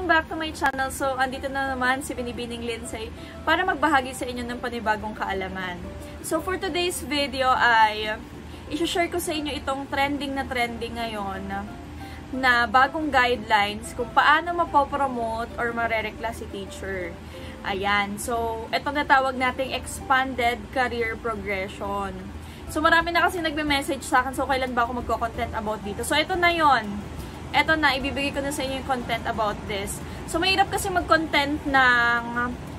welcome back to my channel. So, andito na naman si Binibining Lindsay para magbahagi sa inyo ng panibagong kaalaman. So, for today's video ay i-share ko sa inyo itong trending ngayon na bagong guidelines kung paano mapopromote or marerekla si teacher. Ayan. So, ito na tawag nating expanded career progression. So, marami na kasi nagme-message sa akin, so kailan ba ako magko-content about dito? So, ito na yon. Ito na, ibibigay ko na sa inyo yung content about this. So, mahirap kasi mag-content ng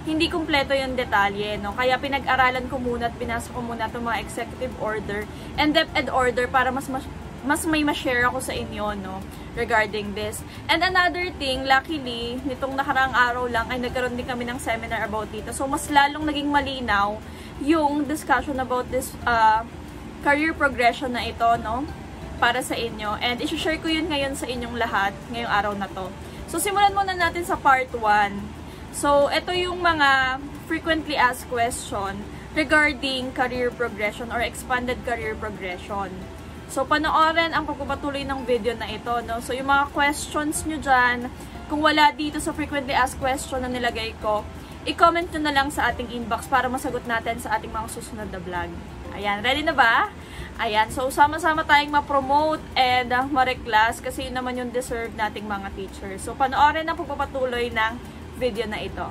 hindi kumpleto yung detalye, no? Kaya pinag-aralan ko muna at binasa ko muna itong mga executive order and DepEd order para mas may ma-share ako sa inyo, no? Regarding this. And another thing, luckily, nitong nakaraang araw lang ay nagkaroon din kami ng seminar about dito. So, mas lalong naging malinaw yung discussion about this career progression na ito, no? Para sa inyo. And i-share ko yun ngayon sa inyong lahat, ngayong araw na to. So, simulan muna natin sa part 1. So, ito yung mga frequently asked question regarding career progression or expanded career progression. So, panoorin ang pagpapatuloy ng video na ito, no? So, yung mga questions nyo dyan, kung wala dito sa frequently asked question na nilagay ko, i-comment nyo na lang sa ating inbox para masagot natin sa ating mga susunod na vlog. Ayan, ready na ba? Ayan, so sama-sama tayong ma-promote and ma-reclass kasi yun naman yung deserve nating mga teachers. So, panoorin ang pagpapatuloy ng video na ito.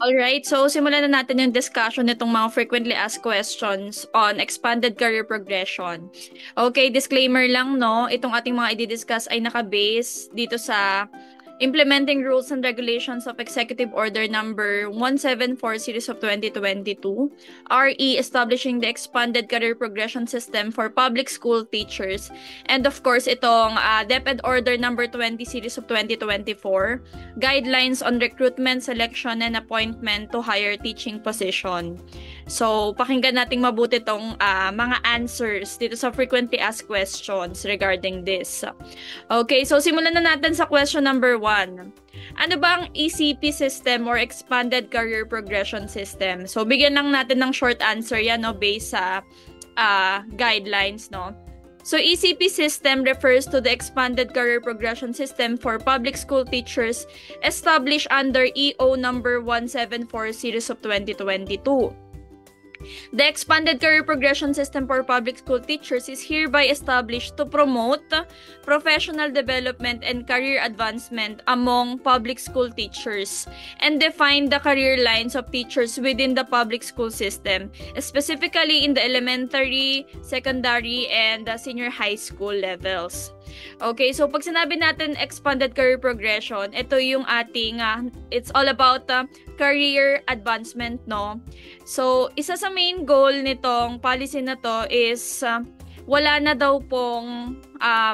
Alright, so simulan na natin yung discussion nitong mga frequently asked questions on expanded career progression. Okay, disclaimer lang, no? Itong ating mga i-discuss ay naka-base dito sa Implementing Rules and Regulations of Executive Order Number 174 Series of 2022, RE establishing the expanded career progression system for public school teachers, and of course itong DepEd Order Number 20 Series of 2024, Guidelines on Recruitment, Selection, and Appointment to Higher Teaching Position. So, pakinggan nating mabuti tong mga answers dito sa frequently asked questions regarding this. Okay, so simulan na natin sa question number 1. Ano ba ang ECP system or Expanded Career Progression System? So, bigyan lang natin ng short answer yan, no, based sa guidelines, no? So, ECP system refers to the Expanded Career Progression System for public school teachers established under EO number 174 Series of 2022. The Expanded Career Progression System for Public School Teachers is hereby established to promote professional development and career advancement among public school teachers and define the career lines of teachers within the public school system, specifically in the elementary, secondary, and senior high school levels. Okay, so pag sinabi natin expanded career progression, ito yung ating, it's all about career advancement, no? So, isa sa main goal nitong policy na to is wala na daw pong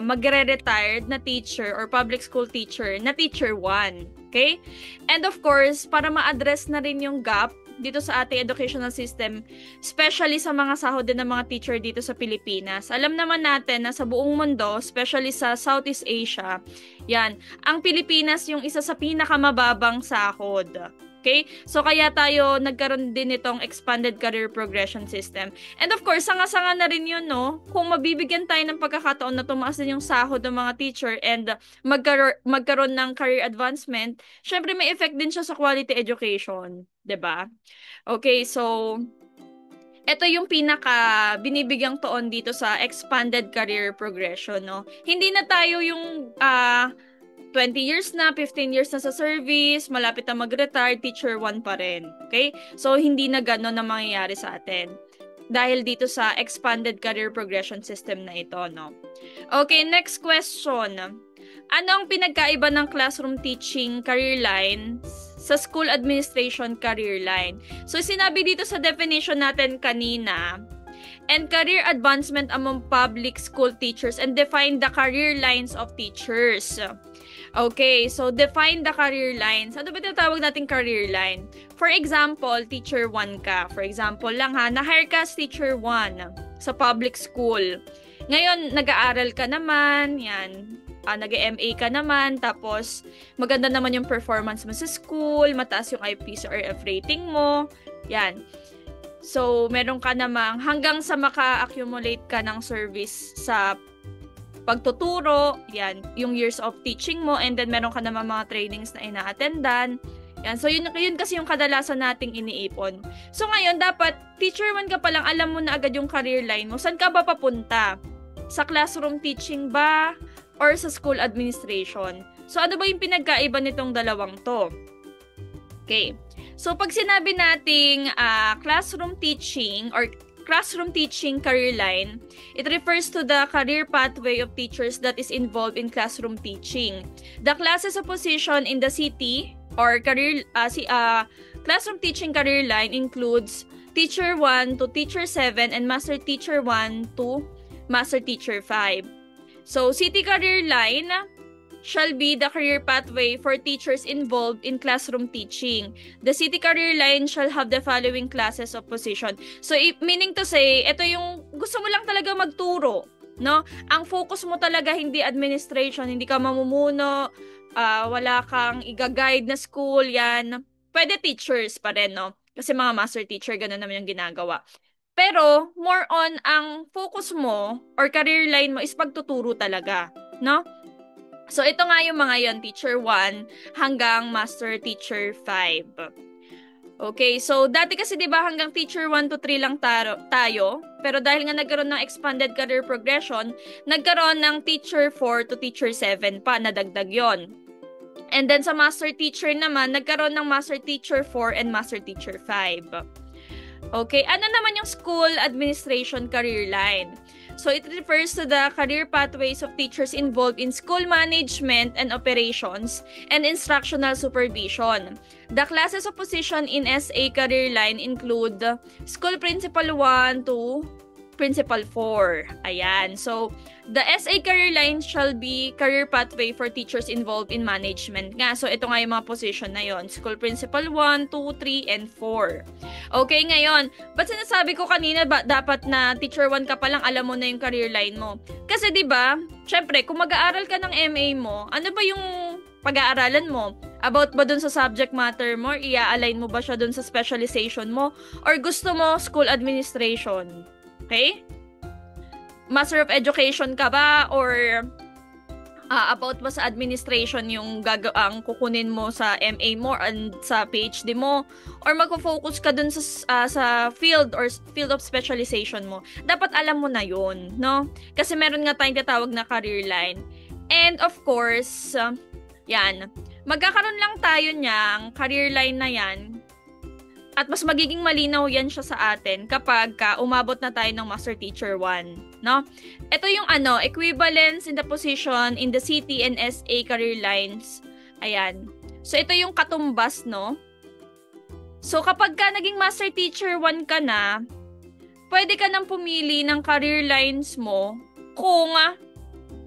magre-retired na teacher or public school teacher na teacher 1. Okay? And of course, para ma-address na rin yung gap dito sa ating educational system, especially sa mga sahod din ng mga teacher dito sa Pilipinas. Alam naman natin na sa buong mundo, especially sa Southeast Asia, yan, ang Pilipinas yung isa sa pinakamababang sahod. Okay? So, kaya tayo nagkaroon din itong expanded career progression system. And of course, sanga-sanga na rin yun, no? Kung mabibigyan tayo ng pagkakataon na tumaas din yung sahod ng mga teacher and magkaroon ng career advancement, syempre may effect din siya sa quality education. 'Di ba? Okay, so ito yung pinaka binibigyang tuon dito sa expanded career progression, no? Hindi na tayo yung 20 years na, 15 years na sa service, malapit na mag-retire, teacher 1 pa rin. Okay? So, hindi na gano'n na mangyayari sa atin. Dahil dito sa expanded career progression system na ito, no? Okay, next question. Ano ang pinagkaiba ng classroom teaching career line sa school administration career line? So, sinabi dito sa definition natin kanina, and career advancement among public school teachers and define the career lines of teachers. Okay, so define the career lines. Ano ba tinatawag nating career line? For example, teacher 1 ka. For example lang ha, na-hire ka as teacher 1 sa public school. Ngayon, nag-aaral ka naman, yan, nag-MA ka naman, tapos maganda naman yung performance mo sa school, mataas yung IPCRF rating mo, yan. So, meron ka namang hanggang sa maka-accumulate ka ng service sa pagtuturo, yan, yung years of teaching mo, and then meron ka naman mga trainings na ina-attendan. Yan, so yun kasi yung kadalasan nating iniipon. So ngayon, dapat teacher 1 ka pa lang, alam mo na agad yung career line mo. Saan ka ba papunta? Sa classroom teaching ba? Or sa school administration? So ano ba yung pinagkaiba nitong dalawang to? Okay. So pag sinabi nating classroom teaching or classroom teaching career line, it refers to the career pathway of teachers that is involved in classroom teaching. The classes of position in the CT or career classroom teaching career line includes teacher 1 to teacher 7 and master teacher 1 to master teacher 5. So CT career line shall be the career pathway for teachers involved in classroom teaching. The CT career line shall have the following classes of position. So meaning to say, ito yung gusto mo lang talaga magturo, no? Ang focus mo talaga hindi administration, hindi ka mamumuno, wala kang i-guide na school, yan. Pwede teachers pa rin, no? Kasi mga master teacher, ganun naman yung ginagawa. Pero, more on, ang focus mo or career line mo is pagtuturo talaga, no? So, ito nga yung mga yon, teacher 1 hanggang master teacher 5. Okay, so dati kasi 'di ba hanggang teacher 1 to 3 lang tayo, pero dahil nga nagkaroon ng expanded career progression, nagkaroon ng teacher 4 to teacher 7 pa, nadagdag 'yon. And then sa master teacher naman, nagkaroon ng master teacher 4 and master teacher 5. Okay, ano naman yung school administration career line? So it refers to the career pathways of teachers involved in school management and operations and instructional supervision. The classes of position in SA career line include school principal 1 to principal 4. Ayan. So, the SA career line shall be career pathway for teachers involved in management nga. So, ito nga yung mga position na yon. School principal 1, 2, 3, and 4. Okay, ngayon, ba't sinasabi ko kanina dapat na teacher 1 ka pa lang, alam mo na yung career line mo? Kasi 'di ba, syempre, kung mag-aaral ka ng MA mo, ano ba yung pag-aaralan mo? About ba dun sa subject matter mo? Ia-align mo ba siya dun sa specialization mo? Or gusto mo school administration? Okay? Master of Education ka ba? Or about ba sa administration yung ang kukunin mo sa MA mo and sa PhD mo? Or magpo-focus ka dun sa field or field of specialization mo? Dapat alam mo na yun, no? Kasi meron nga tayong tatawag na career line. And of course, yan. Magkakaroon lang tayo niyang career line na yan. At mas magiging malinaw yan siya sa atin kapag umabot na tayo ng Master Teacher 1, no? Ito yung equivalence in the position in the CT and SA career lines. Ayan. So, ito yung katumbas, no? So, kapag naging Master Teacher 1 ka na, pwede ka nang pumili ng career lines mo kung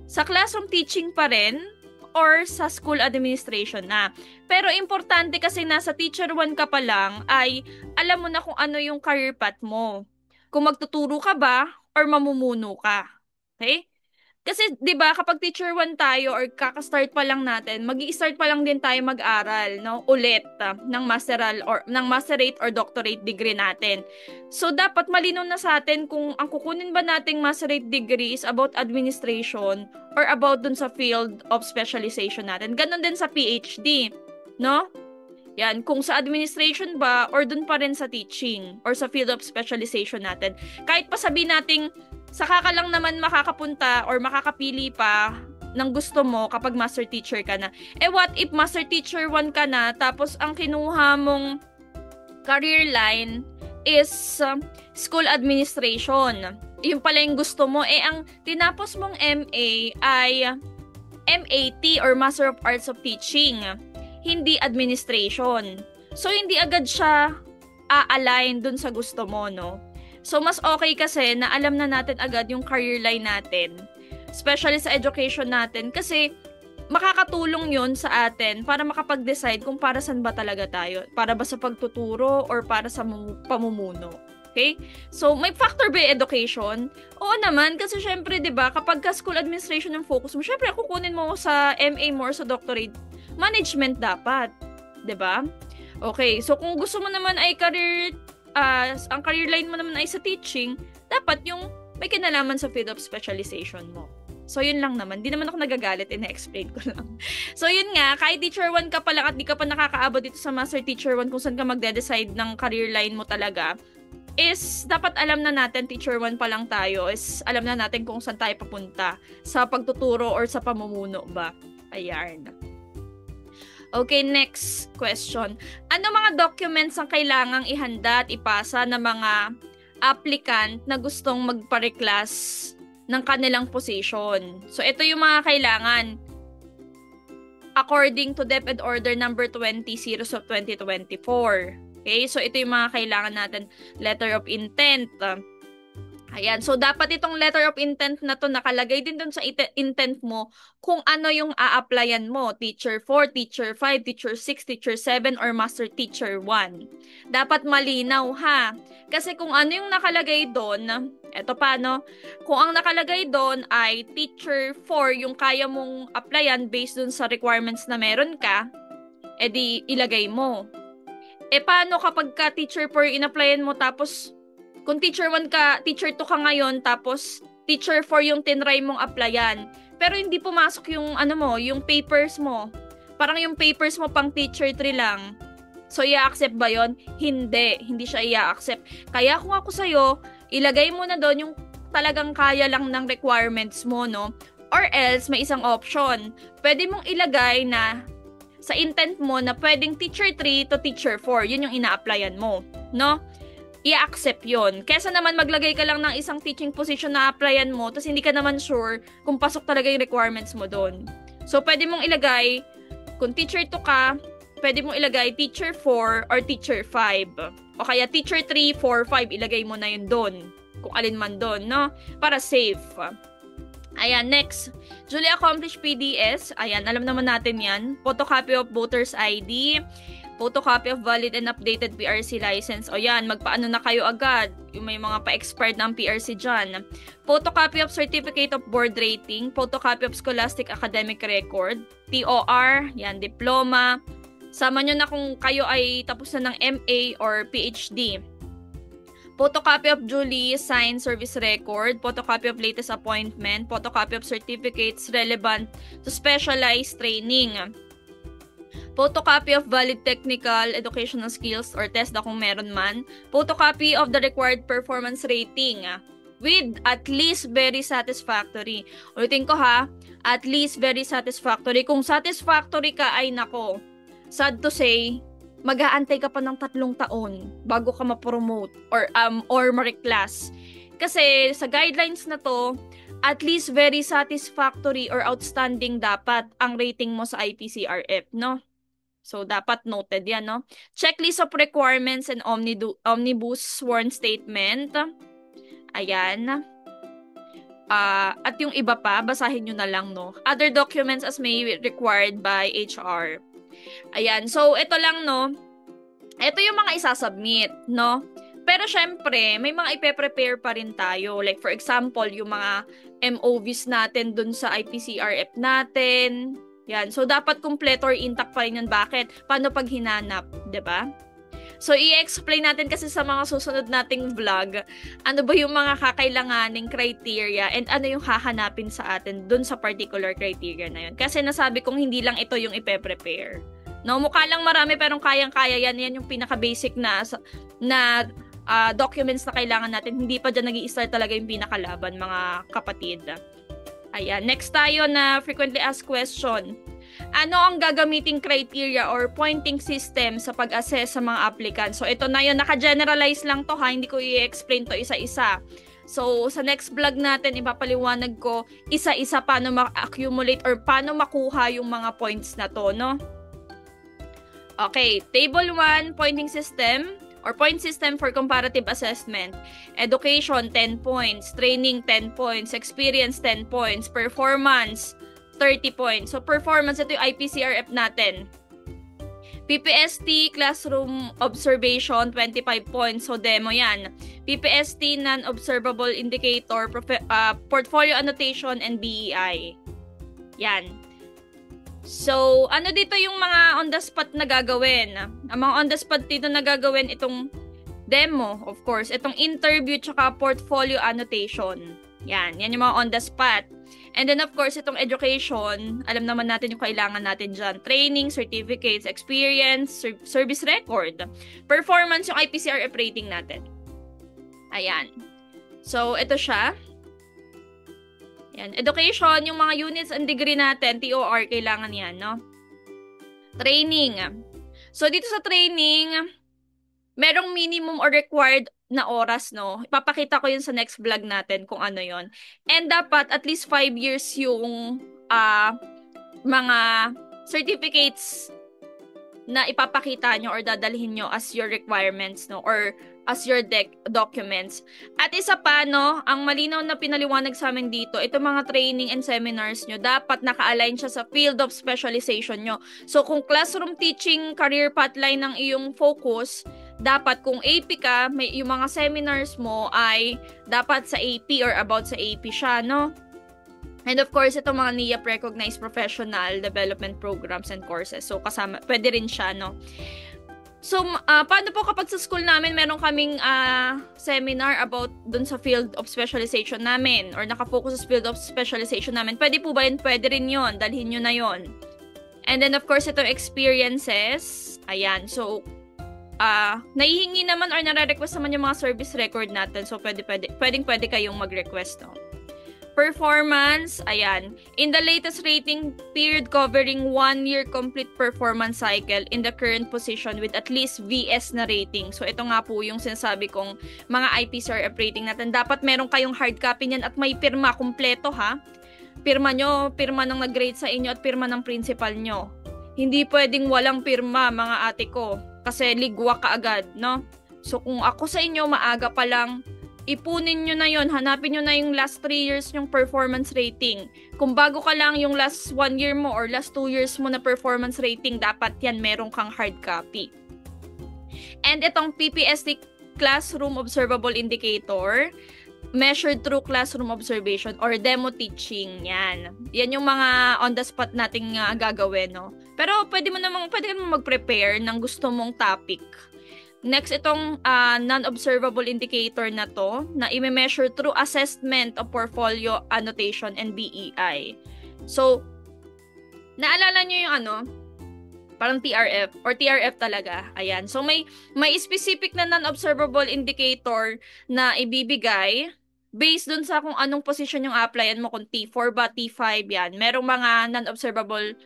sa classroom teaching pa rin or sa school administration na. Pero importante kasi nasa teacher 1 ka pa lang ay alam mo na kung ano yung career path mo. Kung magtuturo ka ba or mamumuno ka. Okay? Kasi 'di ba kapag teacher 1 tayo or kaka-start pa lang natin, magi-start pa lang din tayo mag-aral, no? Ulit ng masterate or doctorate degree natin. So dapat malinaw na sa atin kung ang kukunin ba nating masterate degree is about administration or about dun sa field of specialization natin. Ganon din sa PhD, no? Yan, kung sa administration ba or dun pa rin sa teaching or sa field of specialization natin. Kahit pa sabihin nating saka ka lang naman makakapunta or makakapili pa ng gusto mo kapag master teacher ka na. Eh what if master teacher 1 ka na tapos ang kinuha mong career line is school administration. Yung pala yung gusto mo. Eh ang tinapos mong MA ay MAT or Master of Arts of Teaching. Hindi administration. So hindi agad siya a-align dun sa gusto mo, no? So, mas okay kasi na alam na natin agad yung career line natin. Especially sa education natin. Kasi, makakatulong yun sa atin para makapag-decide kung para saan ba talaga tayo. Para ba sa pagtuturo or para sa pamumuno. Okay? So, may factor ba yung education? Oo naman, kasi syempre, di ba, kapag school administration yung focus mo, syempre, kukunin mo sa MA mo or sa doctorate, management dapat. Di ba? Okay, so kung gusto mo naman ay career ang career line mo naman ay sa teaching, dapat yung may kinalaman sa field of specialization mo. So, yun lang naman. Di naman ako nagagalit, ina-explain ko lang. So, yun nga, kahit teacher 1 ka pa lang at di ka pa nakakaabot dito sa master teacher 1 kung saan ka magde-decide ng career line mo talaga, is dapat alam na natin, teacher 1 pa lang tayo, is alam na natin kung saan tayo papunta sa pagtuturo or sa pamumuno ba. Ayan. Okay, next question. Ano mga documents ang kailangang ihanda at ipasa ng mga applicant na gustong magpa-reclass ng kanilang position? So, ito yung mga kailangan according to DepEd Order number 20 series of 2024. Okay? So, ito yung mga kailangan natin. Letter of intent. Ayan. So, dapat itong letter of intent na to nakalagay din dun sa intent mo kung ano yung a-applyan mo. Teacher 4, Teacher 5, Teacher 6, Teacher 7, or Master Teacher 1. Dapat malinaw ha. Kasi kung ano yung nakalagay doon, eto pa no, kung ang nakalagay doon ay Teacher 4 yung kaya mong applyan based dun sa requirements na meron ka, edi ilagay mo. Paano kapag ka Teacher 4 yung in-applyan mo tapos kung Teacher 1 ka, Teacher 2 ka ngayon, tapos Teacher 4 yung tinry mong applyan. Pero hindi pumasok yung, yung papers mo. Parang yung papers mo pang Teacher 3 lang. So, i-accept ba yon? Hindi. Hindi siya i-accept. Kaya kung ako sa'yo, ilagay mo na doon yung talagang kaya lang ng requirements mo, no? Or else, may isang option. Pwede mong ilagay na sa intent mo na pwedeng Teacher 3 to Teacher 4. Yun yung ina-applyan mo, no? I-accept yon. Kesa naman maglagay ka lang ng isang teaching position na applyan mo tapos hindi ka naman sure kung pasok talaga yung requirements mo doon. So, pwede mong ilagay, kung Teacher 2 ka, pwede mong ilagay Teacher 4 or Teacher 5. O kaya Teacher 3, 4, 5, ilagay mo na yun doon. Kung alin man doon, no? Para safe. Ayan, next. Duly accomplished PDS. Ayan, alam naman natin yan. Photocopy of voter's ID. Photocopy of valid and updated PRC license. O yan, magpaano na kayo agad. Yung may mga pa-expired ng PRC dyan. Photocopy of certificate of board rating. Photocopy of scholastic academic record. TOR, yan, diploma. Sama nyo na kung kayo ay tapos na ng MA or PhD. Photocopy of duly signed service record. Photocopy of latest appointment. Photocopy of certificates relevant to specialized training. Photocopy of valid technical, educational skills or test na kung meron man. Photocopy of the required performance rating with at least very satisfactory. Ulitin ko ha, at least very satisfactory. Kung satisfactory ka ay nako, sad to say, mag-aantay ka pa ng 3 taon bago ka ma-promote or ma-reclass. Kasi sa guidelines na to, at least very satisfactory or outstanding dapat ang rating mo sa IPCRF, no? So, dapat noted yan, no? Checklist of requirements and omnibus sworn statement. Ayan. At yung iba pa, basahin nyo na lang, no? Other documents as may required by HR. Ayan. So, ito lang, no? Ito yung mga isasubmit, no? Pero, syempre, may mga ipe-prepare pa rin tayo. Like, for example, yung mga MOVs natin dun sa IPCRF natin. Yan. So, dapat kompleto or intact pa rin yan. Bakit? Paano pag hinanap? 'Di ba? So, i-explain natin kasi sa mga susunod nating vlog, ano ba yung mga kakailanganing criteria and ano yung hahanapin sa atin dun sa particular criteria na yun. Kasi nasabi kong hindi lang ito yung ipe-prepare. No, mukha lang marami pero kayang-kaya yan. Yan yung pinaka-basic na documents na kailangan natin. Hindi pa dyan nag-i-start talaga yung pinakalaban, mga kapatid. Ayan, next tayo na frequently asked question. Ano ang gagamiting criteria or pointing system sa pag-assess sa mga applicants? So, ito na yun. Naka-generalize lang to ha. Hindi ko i-explain to isa-isa. So, sa next vlog natin, ipapaliwanag ko isa-isa paano ma-accumulate or paano makuha yung mga points na to, no? Okay, Table 1, pointing system. Or point system for comparative assessment. Education, 10 points. Training, 10 points. Experience, 10 points. Performance, 30 points. So, performance, ito yung IPCRF natin. PPST, classroom observation, 25 points. So, demo yan. PPST, non-observable indicator, portfolio annotation, and BEI. Yan. So, ano dito yung mga on the spot na gagawin? Ang mga on the spot dito na gagawin, itong Demo, of course. Itong interview tsaka portfolio annotation. Yan yung mga on the spot. And then, of course, itong education, alam naman natin yung kailangan natin dyan. Training, certificates, experience, service record. Performance, yung IPCRF rating natin. Ayan. So, ito siya. Yan. Education, yung mga units and degree natin, TOR, kailangan yan, no? Training. So, dito sa training, merong minimum or required na oras, no? Ipapakita ko yun sa next vlog natin kung ano yon. And dapat at least 5 years yung mga certificates na ipapakita nyo or dadalhin nyo as your requirements, no? Or as your documents. At isa pa, no, ang malinaw na pinaliwanag sa amin dito, ito mga training and seminars nyo, dapat naka-align siya sa field of specialization nyo. So, kung classroom teaching, career pathline ng iyong focus, dapat kung AP ka, yung mga seminars mo ay dapat sa AP or about sa AP siya, no? And of course, itong mga NIAP recognized professional development programs and courses. So, kasama, pwede rin siya, no? So, paano po kapag sa school namin, meron kaming seminar about dun sa field of specialization namin or nakafocus sa field of specialization namin, pwede po ba yun? Pwede rin yun. Dalhin nyo na yun. And then, of course, itong experiences. Ayan. So, naihingi naman or nare-request naman yung mga service record natin. So, pwedeng kayong mag-request, no? Performance, ayan. In the latest rating period covering 1 year complete performance cycle in the current position with at least VS na rating. So, ito nga po yung sinasabi kong mga IPCRF rating natin. Dapat meron kayong hard copy niyan at may pirma kumpleto, ha? Pirma nyo, pirma ng nag-grade sa inyo at pirma ng principal nyo. Hindi pwedeng walang pirma, mga ate ko. Kasi ligwa ka agad, no? So, kung ako sa inyo, maaga pa lang, ipunin nyo na yon, hanapin nyo na yung last 3 years yung performance rating. Kung bago ka lang yung last 1 year mo or last 2 years mo na performance rating, dapat yan meron kang hard copy. And itong PPSD Classroom Observable Indicator, measured through classroom observation or demo teaching, yan. Yan yung mga on the spot nating gagawin, no? Pero pwede mo mag-prepare ng gusto mong topic. Next, itong non-observable indicator na to, na i-measure through assessment of portfolio annotation and BEI. So, naalala nyo yung parang TRF or TRF talaga. Ayan. So, may specific na non-observable indicator na ibibigay based dun sa kung anong position yung applyan mo, kung T4 ba, T5, yan. Merong mga non-observable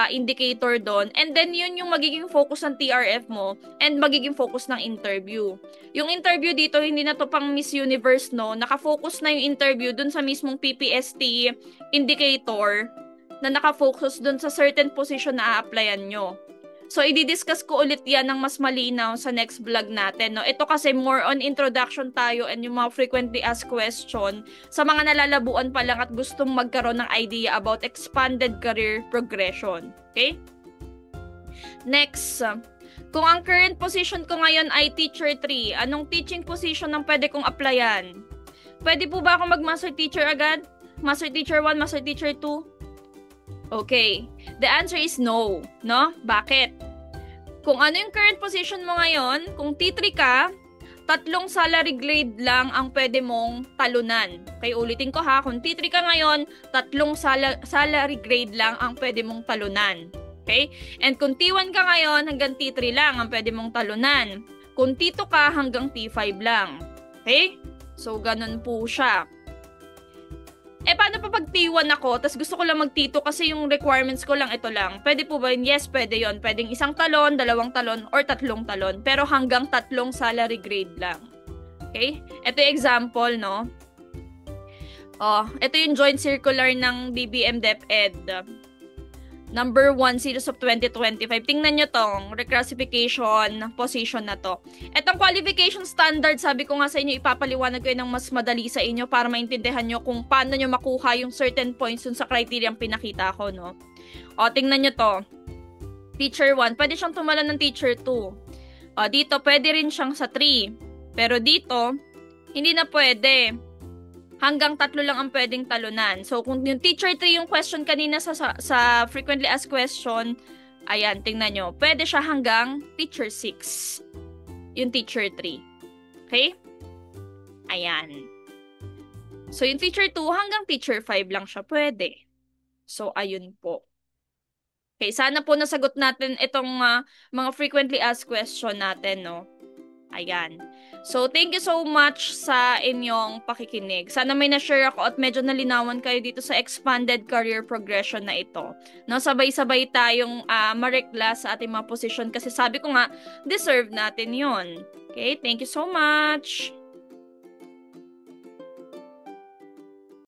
indicator doon. And then, yun yung magiging focus ng TRF mo and magiging focus ng interview. Yung interview dito, hindi na to pang Miss Universe, no? Nakafocus na yung interview doon sa mismong PPST indicator na nakafocus doon sa certain position na a-applyan nyo. So, i-discuss ko ulit yan ng mas malinaw sa next vlog natin, no? Ito kasi more on introduction tayo and yung mga frequently asked question sa mga nalalabuan pa lang at gustong magkaroon ng idea about expanded career progression. Okay? Next, kung ang current position ko ngayon ay Teacher 3, anong teaching position ang pwede kong applyan? Pwede po ba ako mag-Master Teacher agad? Master Teacher 1, Master Teacher 2? Okay. The answer is no. No? Bakit? Kung ano yung current position mo ngayon, kung T3 ka, 3 salary grade lang ang pwede mong talunan. Okay, ulitin ko ha. Kung T3 ka ngayon, 3 salary grade lang ang pwede mong talunan. Okay? And kung T1 ka ngayon, hanggang T3 lang ang pwede mong talunan. Kung T2 ka, hanggang T5 lang. Okay? So, ganun po siya. Paano pa pag T1 ako, tas gusto ko lang mag-T2 kasi yung requirements ko lang ito lang. Pwede po ba yun? Yes, pwede yun. Pwedeng 1 talon, 2 talon, or 3 talon. Pero hanggang 3 salary grade lang. Okay? Ito yung example, no? Ito yung joint circular ng DBM DepEd. Number 1, series of 2025. Tingnan nyo tong reclassification position na to. Etong qualification standard, sabi ko nga sa inyo, ipapaliwanag ko yun ng mas madali sa inyo para maintindihan nyo kung paano nyo makuha yung certain points dun sa criteria ang pinakita ko, no? Tingnan nyo to. Teacher 1, pwede siyang tumalon ng teacher 2. Dito, pwede rin siyang sa 3. Pero dito, hindi na pwede. Hanggang 3 lang ang pwedeng talunan. So, kung yung teacher 3 yung question kanina sa frequently asked question, ayan, tingnan nyo. Pwede siya hanggang teacher 6. yung teacher 3. Okay? Ayan. So, yung teacher 2 hanggang teacher 5 lang siya pwede. So, ayun po. Okay, sana po nasagot natin itong mga frequently asked question natin, no? Ayan. So, thank you so much sa inyong pakikinig. Sana may na-share ako at medyo nalinawan kayo dito sa expanded career progression na ito. No, sabay-sabay tayong marekla sa ating mga position kasi sabi ko nga, deserve natin yon. Okay, thank you so much.